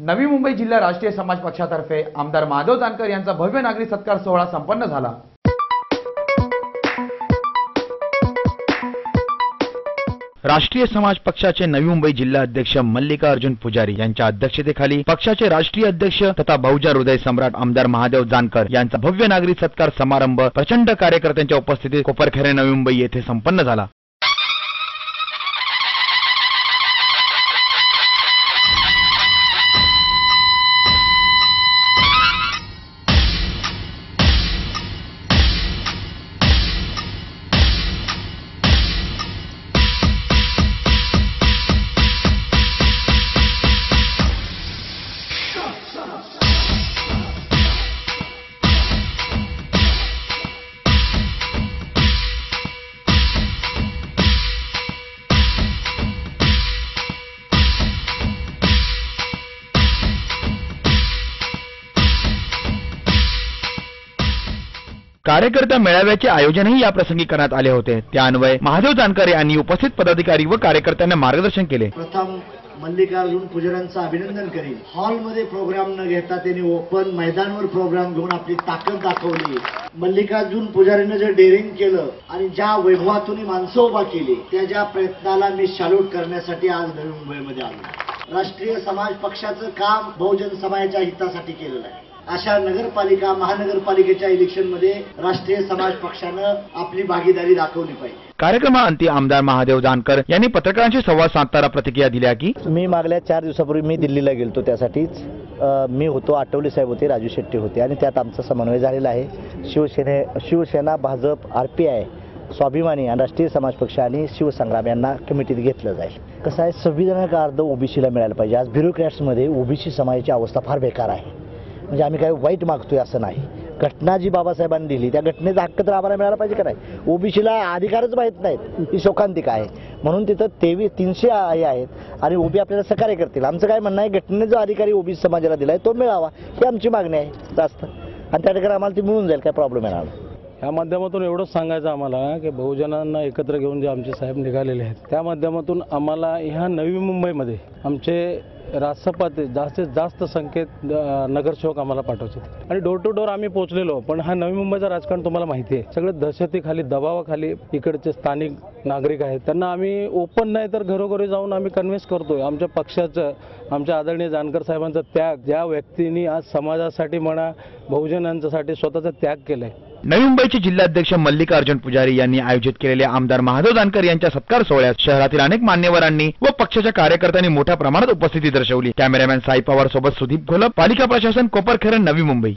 नवी मुंबई जिल्हा राष्ट्रीय समाज पक्षातर्फे आमदार महादेव जानकर यांचा भव्य नागरी सत्कार सोहळा संपन्न झाला। राष्ट्रीय समाज पक्षाचे नवी मुंबई जिल्हा अध्यक्ष मल्लिकार्जुन पुजारी यांच्या अध्यक्षतेखाली पक्षाचे राष्ट्रीय अध्यक्ष तथा बहुजन हृदय सम्राट आमदार महादेव जानकर यांचा भव्य नागरी सत्कार समारंभ प्रचंड कार्यकर्त्यांच्या उपस्थितीत कोपरखैरणे नवी मुंबई येथे संपन्न झाला। कार्यकर्ता मेळाव्याचे आयोजनही या प्रसंगी करण्यात आले होते। त्यान्वये महादेव जानकर यांनी उपस्थित पदाधिकारी व कार्यकर्त्यांना मार्गदर्शन केले। प्रथम मल्लिकार्जुन पुजाऱ्यांचं अभिनंदन करीन। हॉलमध्ये प्रोग्राम न घेता त्यांनी ओपन मैदानावर प्रोग्राम घेऊन आपली ताकद दाखवली। मल्लिकार्जुन पुजारीने जे डेअरिंग केलं आणि ज्या वैभवातून माणसं उभा केली त्या ज्या प्रयत्नाला मी सॅल्यूट करण्यासाठी आज नवी मुंबईमध्ये आलो। राष्ट्रीय समाज पक्षाचं काम बहुजन समाजाच्या हितासाठी केलेलं आहे। अशा नगरपालिका महानगरपालिकेच्या इलेक्शनमध्ये राष्ट्रीय समाज पक्षानं आपली भागीदारी दाखवली पाहिजे। कार्यक्रमाअंती आमदार महादेव जानकर यांनी पत्रकारांशी संवाद साधताना प्रतिक्रिया दिल्या की मी मागल्या 4 दिवसापूर्वी मी दिल्लीला गेलतो, त्यासाठीच मी होतो, आठवले साहेब होते, राजू शेट्टी होते आणि त्यात आमचा समन्वय झालेला आहे। शिवसेना, भाजप, RPI, स्वाभिमानी आणि राष्ट्रीय समाज पक्ष आणि शिवसंग्राम यांना कमिटीत घेतलं जाईल। कसं आहे, संविधानाचा अर्थ ओबीसीला मिळायला पाहिजे। आज ब्युरोक्रॅट्समध्ये ओबीसी समाजाची अवस्था फार बेकार आहे। म्हणजे आम्ही काही वाईट मागतोय असं नाही। घटना जी बाबासाहेबांनी दिली त्या घटनेचा हक्क तर आम्हाला मिळाला पाहिजे का नाही। ओबीसीला अधिकारच माहीत नाहीत, ही शोकांतिक आहे। म्हणून तिथं 300 आहेत आणि ओबी आपल्याला सहकार्य करतील। आमचं काय म्हणणं आहे, घटनेचा जो अधिकारी ओबीसी समाजाला दिलाय तो मिळावा, ही आमची मागणी आहे जास्त, आणि त्या ठिकाणी आम्हाला ती मिळून जाईल, काय प्रॉब्लेम येणार नाही। या माध्यमातून एवढंच सांगायचं आम्हाला की बहुजनांना एकत्र घेऊन जे आमचे साहेब निघालेले आहेत त्या माध्यमातून आम्हाला ह्या नवी मुंबईमध्ये आमचे राष्ट्रपती जास्तीत जास्त संख्येत नगरसेवक आम्हाला पाठवतात आणि डोर टू डोर आम्ही पोहोचलेलो। पण हा नवी मुंबईचा राजकारण तुम्हाला माहिती आहे, सगळे दहशतीखाली दबावाखाली इकडचे स्थानिक नागरिक आहेत, त्यांना आम्ही ओपन नाही तर घरोघरी जाऊन आम्ही कन्व्हिन्स करतोय। आमच्या पक्षाचं, आमच्या आदरणीय जानकर साहेबांचा त्याग, ज्या व्यक्तींनी आज समाजासाठी म्हणा बहुजनांसाठी स्वतःचा त्याग केलाय। नवी मुंबईचे जिल्हाध्यक्ष मल्लिकार्जुन पुजारी यांनी आयोजित केलेल्या आमदार महादेव जानकर यांच्या सत्कार सोहळ्यात शहरातील अनेक मान्यवरांनी व पक्षाच्या कार्यकर्त्यांनी मोठ्या प्रमाणात उपस्थिती दर्शवली। कॅमेरामॅन साई पवार सोबत सुदीप घोलप, पालिका प्रशासन, कोपरखैरणे, नवी मुंबई।